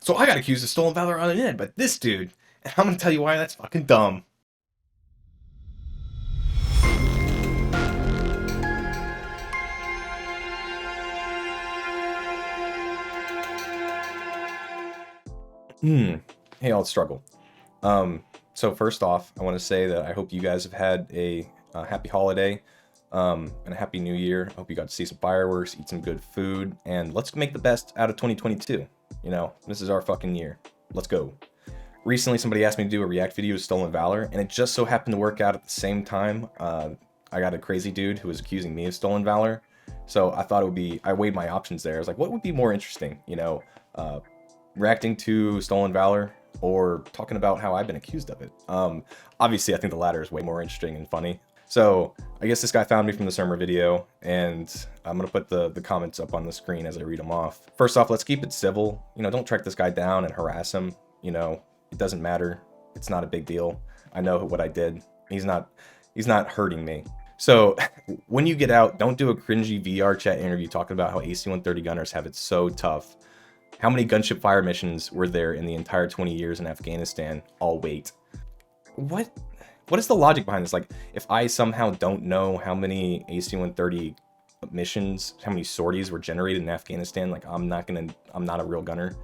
So I got accused of stolen valor on the internet, but this dude, and I'm gonna tell you why that's fucking dumb. Hey, all struggle. So first off, I want to say that I hope you guys have had a happy holiday and a happy new year. I hope you got to see some fireworks, eat some good food, and let's make the best out of 2022. You know, this is our fucking year. Let's go. Recently, somebody asked me to do a react video of Stolen Valor, and it just so happened to work out at the same time. I got a crazy dude who was accusing me of Stolen Valor, so I thought it would be, I weighed my options there. I was like, what would be more interesting, you know, reacting to Stolen Valor or talking about how I've been accused of it? Obviously, I think the latter is way more interesting and funny. So I guess this guy found me from the Surmer video, and I'm gonna put the comments up on the screen as I read them off. First off, let's keep it civil. You know, don't track this guy down and harass him. You know, it doesn't matter. It's not a big deal. I know what I did. He's not hurting me. So when you get out, don't do a cringy VR chat interview talking about how AC-130 gunners have it so tough. How many gunship fire missions were there in the entire 20 years in Afghanistan? I'll wait. What is the logic behind this? Like, if I somehow don't know how many AC-130 missions, how many sorties were generated in Afghanistan, like I'm not a real gunner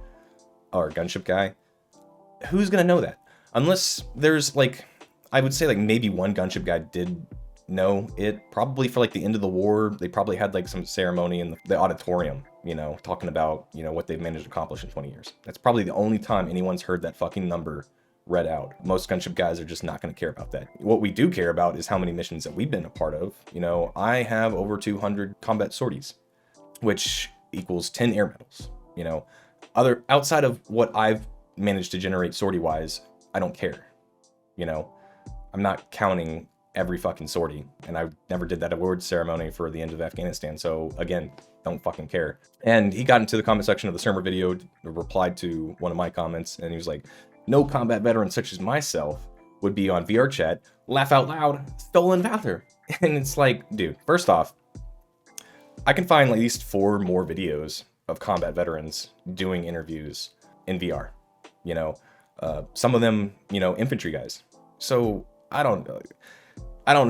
or a gunship guy. Who's gonna know that? Unless there's like, I would say like maybe one gunship guy did know it, probably for like the end of the war. They probably had like some ceremony in the auditorium, you know, talking about, you know, what they've managed to accomplish in 20 years. That's probably the only time anyone's heard that fucking number read out. Most gunship guys are just not going to care about that. What we do care about is how many missions that we've been a part of. You know, I have over 200 combat sorties, which equals 10 air medals. You know, outside of what I've managed to generate sortie wise, I don't care. You know, I'm not counting every fucking sortie, and I never did that award ceremony for the end of Afghanistan, so again, don't fucking care. And he got into the comment section of the Surmer video, replied to one of my comments, and he was like, no combat veteran such as myself would be on VR chat, laugh out loud, Stolen Valor. And it's like, dude, first off, I can find at least 4 more videos of combat veterans doing interviews in VR. You know, some of them, you know, infantry guys. So I don't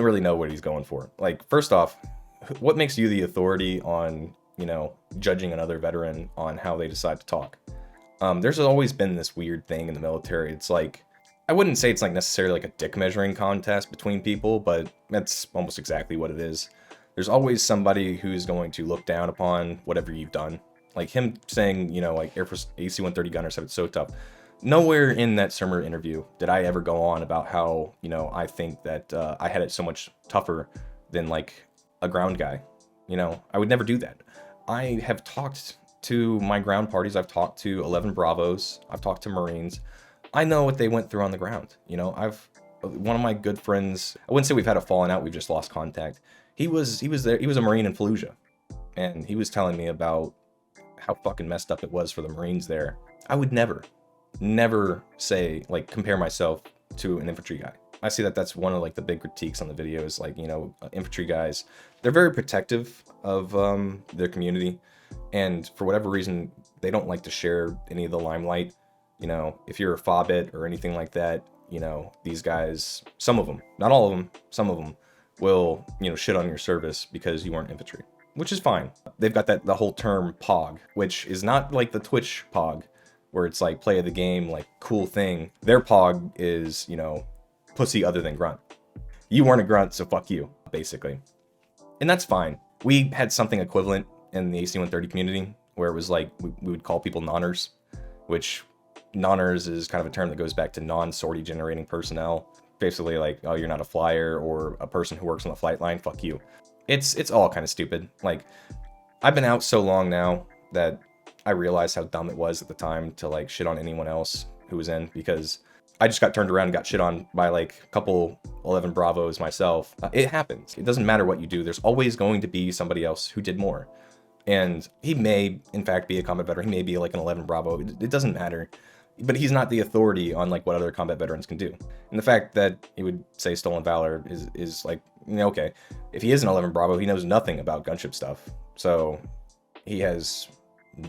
really know what he's going for. Like, first off, what makes you the authority on, you know, judging another veteran on how they decide to talk? There's always been this weird thing in the military. It's like, I wouldn't say it's like necessarily like a dick measuring contest between people, but that's almost exactly what it is. There's always somebody who's going to look down upon whatever you've done. Like him saying, you know, like Air Force AC-130 gunners have it so tough. Nowhere in that Surmer interview did I ever go on about how, you know, I think that I had it so much tougher than like a ground guy. You know, I would never do that. I have talked to my ground parties. I've talked to 11 Bravos. I've talked to Marines. I know what they went through on the ground. You know, one of my good friends, I wouldn't say we've had a falling out, we've just lost contact. He was there, he was a Marine in Fallujah, and he was telling me about how fucking messed up it was for the Marines there. I would never say, like, compare myself to an infantry guy. I see that that's one of like the big critiques on the video is like, you know, infantry guys, they're very protective of their community, and for whatever reason, they don't like to share any of the limelight. You know, if you're a FOBIT or anything like that, you know, these guys, some of them, not all of them, some of them will, you know, shit on your service because you weren't infantry, which is fine. They've got the whole term POG, which is not like the Twitch POG, where it's like play of the game, like cool thing. Their POG is, you know, pussy other than grunt. You weren't a grunt, so fuck you, basically. And that's fine. We had something equivalent in the AC-130 community where it was like, we would call people nonners, which nonners is kind of a term that goes back to non-sortie generating personnel. Basically like, oh, you're not a flyer or a person who works on the flight line, fuck you. It's all kind of stupid. Like, I've been out so long now that I realized how dumb it was at the time to like shit on anyone else who was in, because I just got turned around and got shit on by like a couple 11 Bravos myself. It happens. It doesn't matter what you do. There's always going to be somebody else who did more. And he may, in fact, be a combat veteran. He may be like an 11 Bravo. It doesn't matter. But he's not the authority on like what other combat veterans can do. And the fact that he would say Stolen Valor is like, you know, okay, if he is an 11 Bravo, he knows nothing about gunship stuff. So he has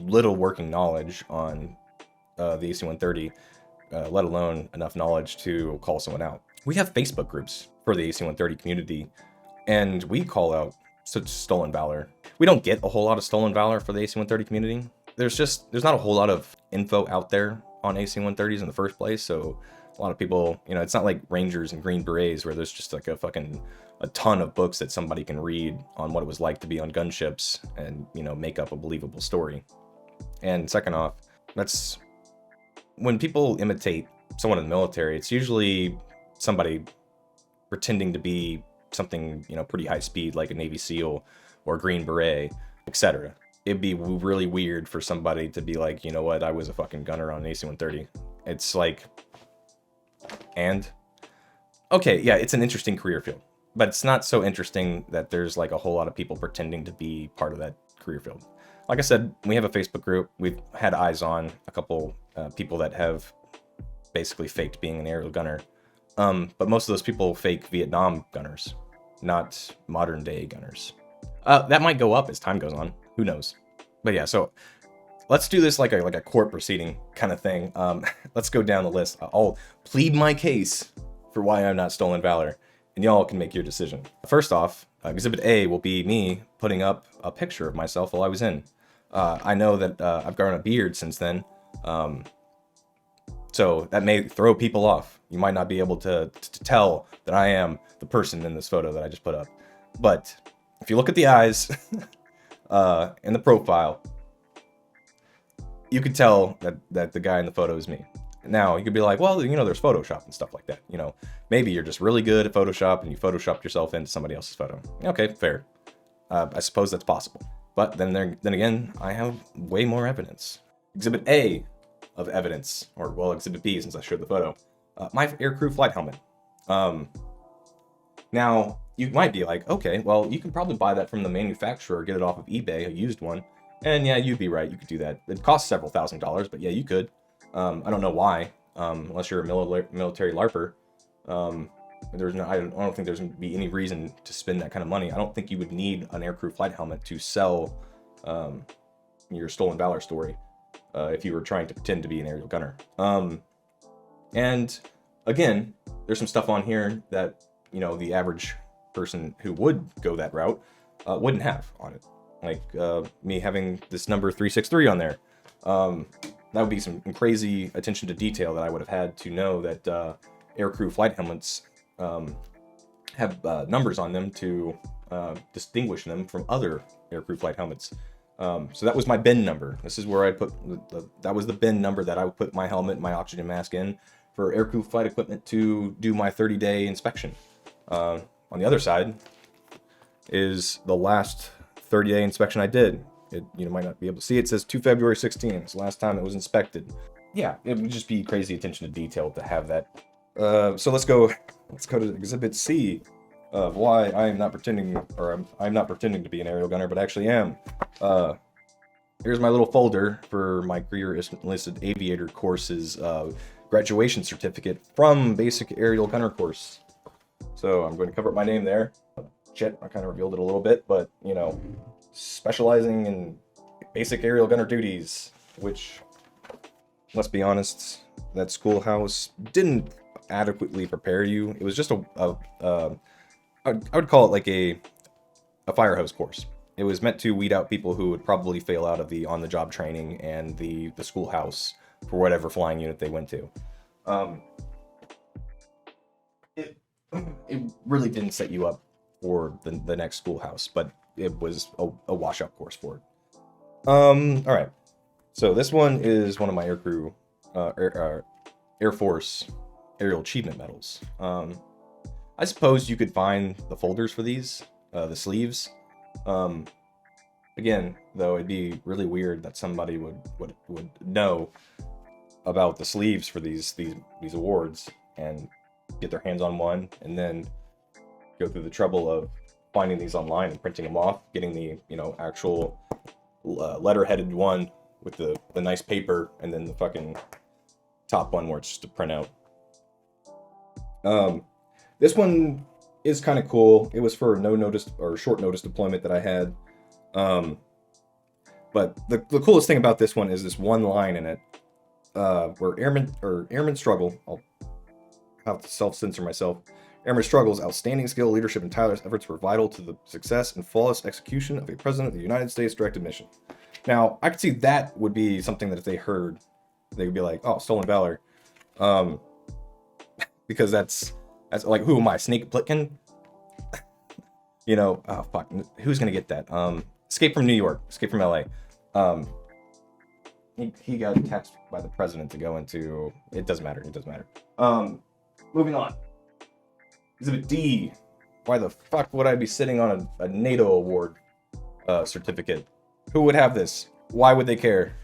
little working knowledge on the AC-130, let alone enough knowledge to call someone out. We have Facebook groups for the AC-130 community, and we call out such stolen valor. We don't get a whole lot of stolen valor for the AC-130 community. There's not a whole lot of info out there on AC-130s in the first place, so a lot of people, it's not like Rangers and Green Berets where there's just like a ton of books that somebody can read on what it was like to be on gunships and, make up a believable story. And second off, that's when people imitate someone in the military, it's usually somebody pretending to be something, pretty high speed, like a Navy SEAL or Green Beret, etc. It'd be really weird for somebody to be like, you know what, I was a fucking gunner on an AC-130. It's like, and okay, yeah, it's an interesting career field, but it's not so interesting that there's like a whole lot of people pretending to be part of that career field. Like I said, we have a Facebook group. We've had eyes on a couple people that have basically faked being an aerial gunner. But most of those people fake Vietnam gunners, not modern day gunners. That might go up as time goes on. Who knows? But yeah, so let's do this like a court proceeding kind of thing. Let's go down the list. I'll plead my case for why I'm not stolen valor, and y'all can make your decision. First off, Exhibit A will be me putting up a picture of myself while I was in. I know that I've grown a beard since then, so that may throw people off. You might not be able to tell that I am the person in this photo that I just put up. But if you look at the eyes in the profile, you could tell that the guy in the photo is me. Now, you could be like, well, there's Photoshop and stuff like that. Maybe you're just really good at Photoshop and you Photoshopped yourself into somebody else's photo. Okay, fair. I suppose that's possible. But then again, I have way more evidence. Exhibit A of evidence, or well, Exhibit B since I showed the photo. My aircrew flight helmet. Now, you might be like, okay, well, you can probably buy that from the manufacturer, get it off of eBay, a used one. And yeah, you'd be right, you could do that. It costs several $1,000s, but yeah, you could. I don't know why, unless you're a military LARPer. I don't think there's going to be any reason to spend that kind of money. I don't think you would need an aircrew flight helmet to sell your stolen valor story if you were trying to pretend to be an aerial gunner. And again, there's some stuff on here that, the average person who would go that route wouldn't have on it. Like me having this number 363 on there. That would be some crazy attention to detail that I would have had to know that aircrew flight helmets have numbers on them to distinguish them from other aircrew flight helmets. So that was my bin number. This is where I put, that was the bin number that I would put my helmet and my oxygen mask in for aircrew flight equipment to do my 30-day inspection. On the other side is the last 30-day inspection I did. You might not be able to see it. It says 2 February 16. It's the last time it was inspected. Yeah, it would just be crazy attention to detail to have that. So let's go to Exhibit C of why I am not pretending, or I'm not pretending to be an aerial gunner, but actually am. Here's my little folder for my career enlisted aviator course's graduation certificate from basic aerial gunner course. So I'm going to cover up my name there. Shit, I kind of revealed it a little bit, but specializing in basic aerial gunner duties, which, let's be honest, that schoolhouse didn't adequately prepare you. It was just I would call it like a fire hose course. It was meant to weed out people who would probably fail out of the on-the-job training and the schoolhouse for whatever flying unit they went to. It really didn't set you up for the next schoolhouse, but it was a washout course for it. All right. So this one is one of my aircrew, Air Force aerial achievement medals. I suppose you could find the folders for these, the sleeves. Again, though, it'd be really weird that somebody would know about the sleeves for these awards and get their hands on one, and then go through the trouble of finding these online and printing them off, getting the actual letter-headed one with the nice paper, and then the fucking top one where it's just a printout. This one is kind of cool. It was for no notice or short notice deployment that I had. But the coolest thing about this one is this one line in it. where airmen struggle. I'll have to self-censor myself. Airmen struggles, outstanding skill, leadership, and tireless efforts were vital to the success and flawless execution of a President of the United States directed mission. Now, I could see that would be something that if they heard, they would be like, oh, stolen valor. Because that's like, who am I, Snake Plitkin? You know, oh fuck, who's gonna get that? Escape from New York, Escape from LA. He got tasked by the president to go into, it doesn't matter, moving on. Exhibit D. Why the fuck would I be sitting on a NATO award certificate? Who would have this? Why would they care?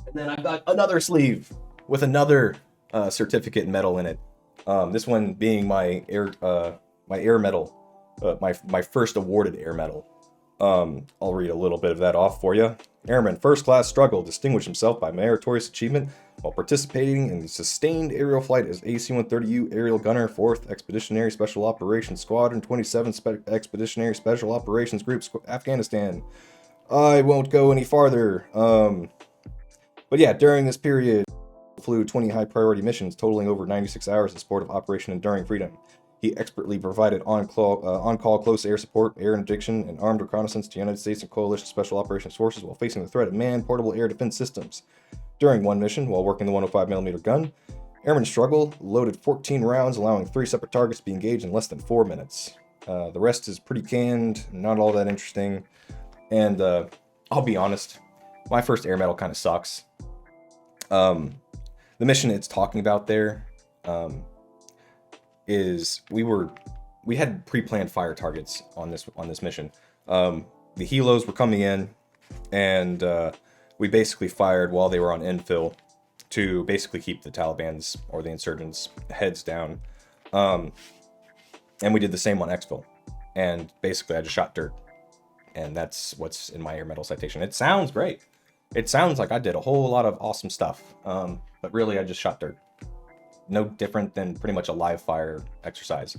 And then I've got another sleeve with another certificate medal in it. This one being my air medal, my first awarded air medal. I'll read a little bit of that off for you. Airman First Class Struggle distinguished himself by meritorious achievement while participating in sustained aerial flight as AC-130U aerial gunner, 4th Expeditionary Special Operations Squadron, 27th Expeditionary Special Operations Group, Afghanistan. I won't go any farther. But yeah, during this period, flew 20 high-priority missions totaling over 96 hours in support of Operation Enduring Freedom. He expertly provided on-call close air support, air interdiction, and armed reconnaissance to United States and coalition special operations forces while facing the threat of manned portable air defense systems. During one mission, while working the 105mm gun, Airman Struggle loaded 14 rounds, allowing 3 separate targets to be engaged in less than 4 minutes. The rest is pretty canned, not all that interesting, and I'll be honest, my first air medal kind of sucks. The mission it's talking about there is we had pre-planned fire targets on this mission. The helos were coming in, and we basically fired while they were on infill to basically keep the Taliban's or the insurgents' heads down. And we did the same on exfil. And basically I just shot dirt. And that's what's in my air medal citation. It sounds great. It sounds like I did a whole lot of awesome stuff. But really I just shot dirt. No different than pretty much a live fire exercise.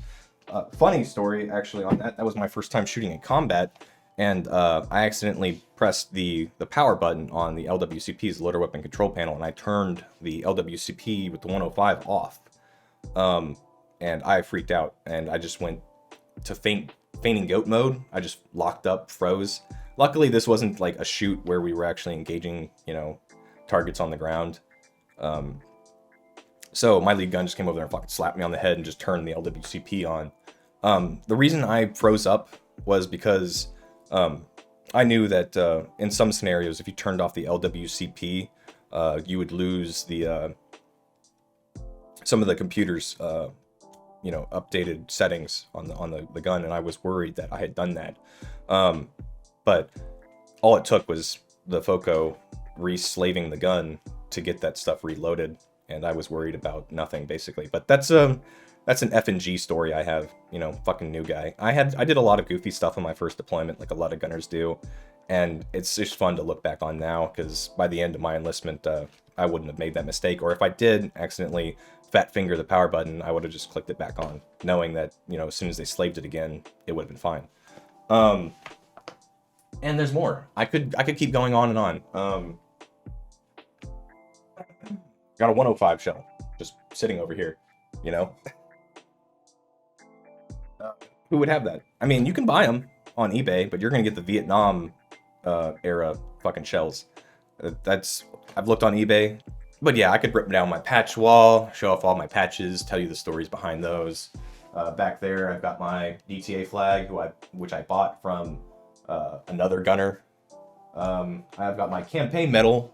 Funny story actually on that. That was my first time shooting in combat. And I accidentally pressed the power button on the LWCP's loader weapon control panel, and I turned the LWCP with the 105 off. And I freaked out, and I just went to fainting goat mode. I just locked up, froze. Luckily, this wasn't like a shoot where we were actually engaging, targets on the ground. So my lead gun just came over there and fucking slapped me on the head and just turned the LWCP on. The reason I froze up was because I knew that in some scenarios, if you turned off the LWCP, you would lose the some of the computer's updated settings on the gun, and I was worried that I had done that. But all it took was the FOCO re-slaving the gun to get that stuff reloaded, and I was worried about nothing basically. But that's an F&G story I have, fucking new guy. I did a lot of goofy stuff on my first deployment, like a lot of gunners do, and it's just fun to look back on now, because by the end of my enlistment, I wouldn't have made that mistake, or if I did accidentally fat finger the power button, I would have just clicked it back on, knowing that, as soon as they slaved it again, it would have been fine. And there's more. I could keep going on and on. Got a 105 shell, just sitting over here, Who would have that? I mean, you can buy them on eBay, but you're gonna get the Vietnam era fucking shells. I've looked on eBay, but yeah, I could rip down my patch wall, show off all my patches, tell you the stories behind those. Back there, I've got my DTA flag, which I bought from another gunner. I've got my campaign medal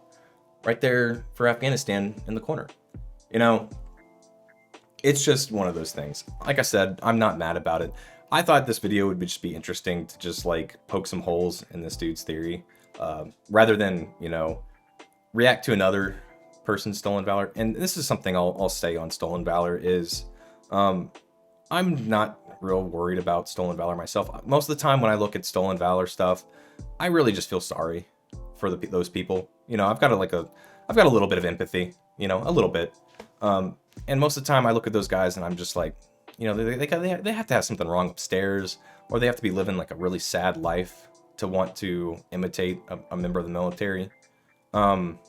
right there for Afghanistan in the corner. It's just one of those things. Like I said, I'm not mad about it. I thought this video would just be interesting to just poke some holes in this dude's theory, rather than, react to another person's stolen valor. And this is something I'll say on stolen valor is, I'm not real worried about stolen valor myself. Most of the time when I look at stolen valor stuff, I really just feel sorry for those people. I've got a little bit of empathy, a little bit. And most of the time I look at those guys and I'm just like, they have to have something wrong upstairs, or they have to be living a really sad life to want to imitate a member of the military. Um,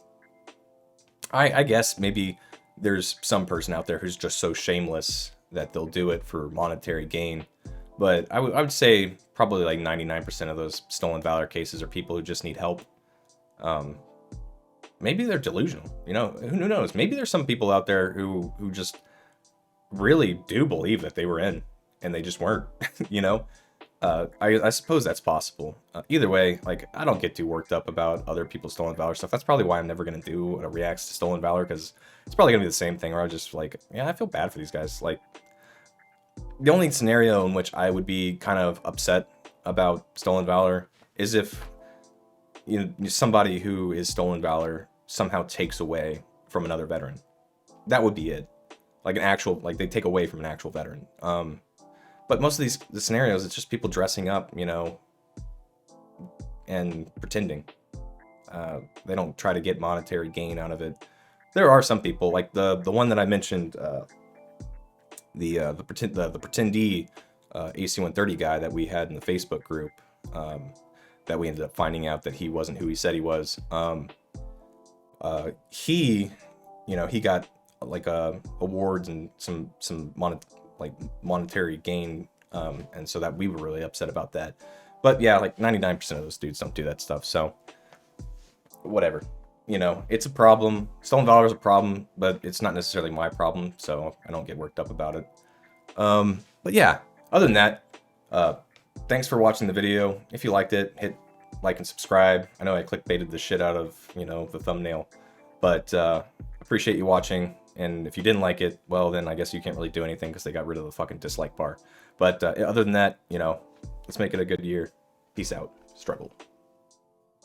I guess maybe there's some person out there who's just so shameless that they'll do it for monetary gain. But I would say probably like 99% of those stolen valor cases are people who just need help. Um, Maybe they're delusional. You know, who knows? Maybe there's some people out there who just really do believe that they were in and they just weren't. You know, I suppose that's possible. Either way, like I don't get too worked up about other people's stolen valor stuff. That's probably why I'm never gonna do a reacts to stolen valor, because it's probably gonna be the same thing. Or I'll just like, yeah, I feel bad for these guys. Like the only scenario in which I would be kind of upset about stolen valor is if somebody who is stolen valor somehow takes away from another veteran. That would be it. Like an actual, like they take away from an actual veteran. But most of the scenarios, it's just people dressing up, you know, and pretending. They don't try to get monetary gain out of it. There are some people, like the one that I mentioned, the pretendee AC-130 guy that we had in the Facebook group, that we ended up finding out that he wasn't who he said he was. He, you know, he got like awards and some monetary gain, and so that we were really upset about that. But yeah, like 99% of those dudes don't do that stuff, so whatever. You know, it's a problem. Stolen valor is a problem, but it's not necessarily my problem, so I don't get worked up about it. But yeah, other than that, thanks for watching the video. If you liked it, hit like and subscribe. I know I clickbaited the shit out of, you know, the thumbnail, but appreciate you watching. And if you didn't like it, well, then I guess you can't really do anything because they got rid of the fucking dislike bar. But other than that, you know, let's make it a good year. Peace out. Struggle.